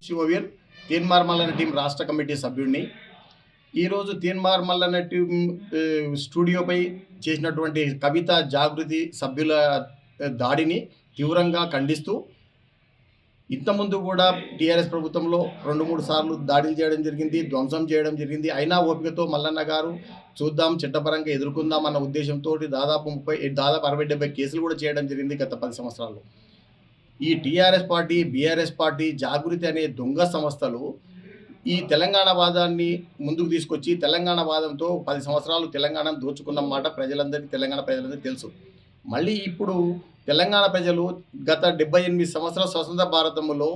శివవీర్ Teenmar Mallanna team రాష్ట్ర committee సభ్యుడిని. ఈరోజు Teenmar Mallanna team స్టూడియోపై చేసినటువంటి కవిత జాగృతి సభ్యుల దాడిని తీవ్రంగా ఖండిస్తూ, ఇంతకుముందు కూడా టీఆర్ఎస్ ప్రభుత్వంలో 2-3 సార్లు దాడులు చేయడం జరిగింది, ధ్వంసం చేయడం జరిగింది. అయినా ఓపికతో మల్లన్న గారు చూద్దాం, చట్టపరంగా ఎదుర్కొందాం అన్న ఉద్దేశంతో దాదాపు 60-70 కేసులు కూడా చేయడం జరిగింది గత 10 సంవత్సరాలు. ఈ టీఆర్ఎస్ పార్టీ, బీఆర్ఎస్ పార్టీ, జాగృతి అనే దొంగ సంస్థలు ఈ తెలంగాణ వాదాన్ని ముందుకు తీసుకొచ్చి, తెలంగాణ వాదంతో 10 సంవత్సరాలు తెలంగాణను దోచుకున్నమాట తెలంగాణ ప్రజలందరికీ తెలుసు. మళ్ళీ ఇప్పుడు తెలంగాణ ప్రజలు గత 78 సంవత్సరాల స్వతంత్ర భారతంలో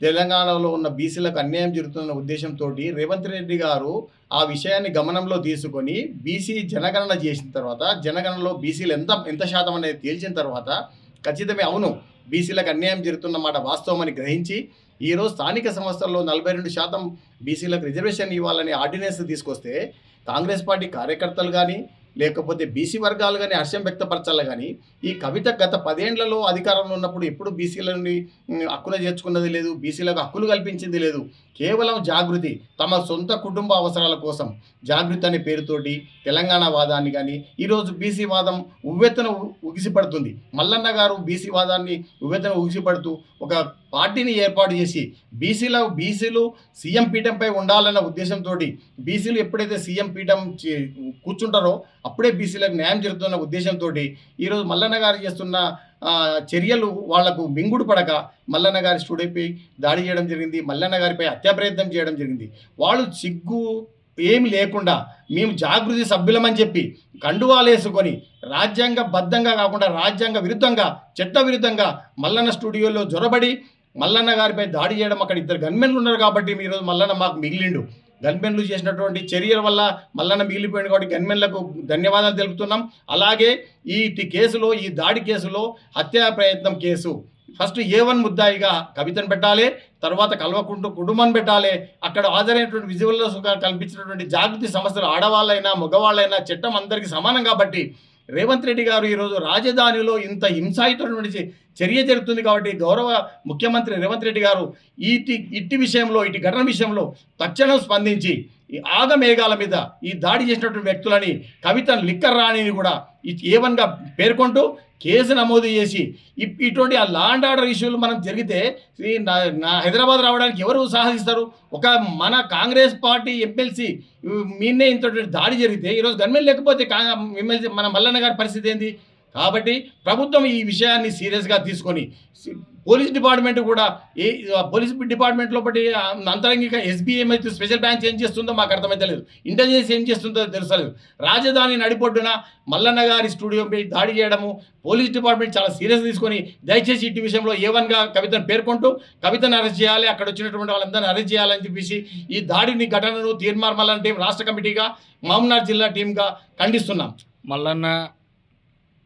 తెలంగాణలో ఉన్న బీసీలకు అన్యాయం జరుగుతున్న ఉద్దేశంతో రేవంత్ రెడ్డి గారు ఆ విషయాన్ని గమనంలో తీసుకొని బీసీ జనగణన చేసిన తర్వాత, జనగణనలో బీసీలు ఎంత శాతం అనేది తేల్చిన తర్వాత ఖచ్చితమే అవును బీసీలకు అన్యాయం జరుగుతున్నమాట వాస్తవం అని గ్రహించి ఈరోజు స్థానిక సంస్థల్లో 42% బీసీలకు రిజర్వేషన్ ఇవ్వాలని ఆర్డినెన్స్ తీసుకొస్తే కాంగ్రెస్ పార్టీ కార్యకర్తలు కానీ లేకపోతే బీసీ వర్గాలు కానీ హర్షం వ్యక్తపరచాలి. కానీ ఈ కవిత గత 10 ఏళ్లలో అధికారంలో ఉన్నప్పుడు ఎప్పుడు బీసీలని హక్కున చేర్చుకున్నది లేదు, బీసీలకు హక్కులు కల్పించింది లేదు. కేవలం జాగృతి తమ సొంత కుటుంబ అవసరాల కోసం జాగృతి అనే పేరుతోటి తెలంగాణ వాదాన్ని కానీ ఈరోజు బీసీ వాదం ఉవ్వెత్తున ఉగిసిపడుతుంది. మల్లన్న గారు బీసీ వాదాన్ని ఉవ్వెత్తున ఉగిసిపడుతూ ఒక పార్టీని ఏర్పాటు చేసి బీసీలు సీఎం పీఠంపై ఉండాలన్న ఉద్దేశంతో బీసీలు ఎప్పుడైతే సీఎం పీఠం కూర్చుంటారో అప్పుడే బీసీలకు న్యాయం జరుగుతున్న ఉద్దేశంతో ఈరోజు మల్లన్న గారు చేస్తున్న చర్యలు వాళ్లకు మింగుడు పడక మల్లన్న గారి స్టూడియోపై దాడి చేయడం జరిగింది, మల్లన్న గారిపై హత్యా ప్రయత్నం చేయడం జరిగింది. వాళ్ళు సిగ్గు ఏమి లేకుండా మేము జాగృతి సభ్యులమని చెప్పి కండువాలేసుకొని రాజ్యాంగబద్ధంగా కాకుండా రాజ్యాంగ విరుద్ధంగా, చట్ట విరుద్ధంగా మల్లన్న స్టూడియోలో జొరబడి మల్లన్న గారిపై దాడి చేయడం. అక్కడ 2 గన్మెన్లు ఉన్నారు కాబట్టి ఈరోజు మల్లన్న మాకు మిగిలిండు. గన్మెన్లు చేసినటువంటి చర్యల వల్ల మల్లన్న మిగిలిపోయింది కాబట్టి గన్మెన్లకు ధన్యవాదాలు తెలుపుతున్నాం. అలాగే ఈ కేసులో, ఈ దాడి కేసులో హత్యా ప్రయత్నం కేసు ఫస్ట్ A1 ముద్దాయిగా కవితను పెట్టాలి, తర్వాత కల్వకుంట్ల కుటుంబాన్ని పెట్టాలి. అక్కడ హాజరైనటువంటి విజువల్లో కల్పించినటువంటి జాగృతి సంస్థలు ఆడవాళ్ళైనా మగవాళ్ళైనా చట్టం అందరికీ సమానం కాబట్టి రేవంత్ రెడ్డి గారు ఈరోజు రాజధానిలో ఇంత హింసాయుతమైన చర్య జరుగుతుంది కాబట్టి గౌరవ ముఖ్యమంత్రి రేవంత్ రెడ్డి గారు ఇట్టి విషయంలో, ఇటు ఘటన విషయంలో తక్షణం స్పందించి ఈ ఆగమేఘాల మీద ఈ దాడి చేసినటువంటి వ్యక్తులని కవితను లిక్కర్ రాణిని కూడా A1గా పేర్కొంటూ కేసు నమోదు చేసి ఇటువంటి ఆ లా అండ్ ఆర్డర్ ఇష్యూలు మనం జరిగితే హైదరాబాద్ రావడానికి ఎవరు సాహసిస్తారు? ఒక మన కాంగ్రెస్ పార్టీ ఎమ్మెల్సీ మీనే ఇంత దాడి జరిగితే ఈరోజు గన్మెన్ లేకపోతే ఎమ్మెల్సీ మన మల్లన్న గారి పరిస్థితి ఏంది? కాబట్టి ప్రభుత్వం ఈ విషయాన్ని సీరియస్గా తీసుకొని పోలీస్ డిపార్ట్మెంట్ కూడా పోలీస్ డిపార్ట్మెంట్లో బట్టి అంతరంగిక ఎస్బీ ఏమైతే స్పెషల్ బ్రాంచ్ ఏం చేస్తుందో మాకు అర్థమైతే లేదు, ఇంటెలిజెన్స్ ఏం చేస్తుందో తెలుసలేదు. రాజధాని నడిపొడ్డున మల్లన్న గారి స్టూడియోపై దాడి చేయడము పోలీస్ డిపార్ట్మెంట్ చాలా సీరియస్ తీసుకొని దయచేసి ఇటు విషయంలో A1గా కవితను పేర్కొంటూ కవితను అరెస్ట్ చేయాలి, అక్కడ వచ్చినటువంటి వాళ్ళందరినీ అరెస్ట్ చేయాలని చెప్పేసి ఈ దాడిని ఘటనను తీన్మార్ మల్లన్న టీం రాష్ట్ర కమిటీగా మహబూబ్నగర్ జిల్లా టీంగా ఖండిస్తున్నాం.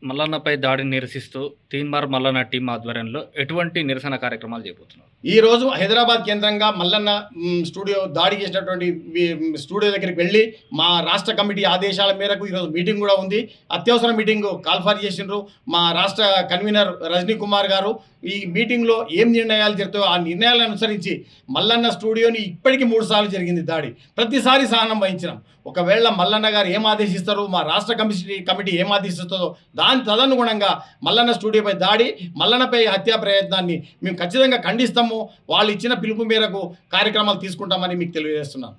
మల్లన్నపై దాడిని నిరసిస్తూ తీన్మార్ మల్లన్న టీం ఆధ్వర్యంలో ఎటువంటి నిరసన కార్యక్రమాలు చేపడుతున్నారు? ఈరోజు హైదరాబాద్ కేంద్రంగా మల్లన్న స్టూడియో దాడి చేసినటువంటి స్టూడియో దగ్గరికి వెళ్ళి మా రాష్ట్ర కమిటీ ఆదేశాల మేరకు ఈరోజు మీటింగ్ కూడా ఉంది. అత్యవసర మీటింగ్ కాల్ఫర్ చేసిండ్రు మా రాష్ట్ర కన్వీనర్ రజనీ కుమార్ గారు. ఈ మీటింగ్లో ఏం నిర్ణయాలు జరుగుతాయో ఆ నిర్ణయాలను అనుసరించి మల్లన్న స్టూడియోని ఇప్పటికీ 3 సార్లు జరిగింది దాడి, ప్రతిసారి సహనం వహించినాం. ఒకవేళ మల్లన్న గారు ఏం ఆదేశిస్తారో, మా రాష్ట్ర కమిటీ ఏం ఆదేశిస్తుందో దాని తదనుగుణంగా మల్లన్న స్టూడియోపై దాడి, మల్లన్నపై హత్యా ప్రయత్నాన్ని మేము ఖచ్చితంగా ఖండిస్తాము. వాళ్ళు ఇచ్చిన పిలుపు మేరకు కార్యక్రమాలు తీసుకుంటామని మీకు తెలియజేస్తున్నాను.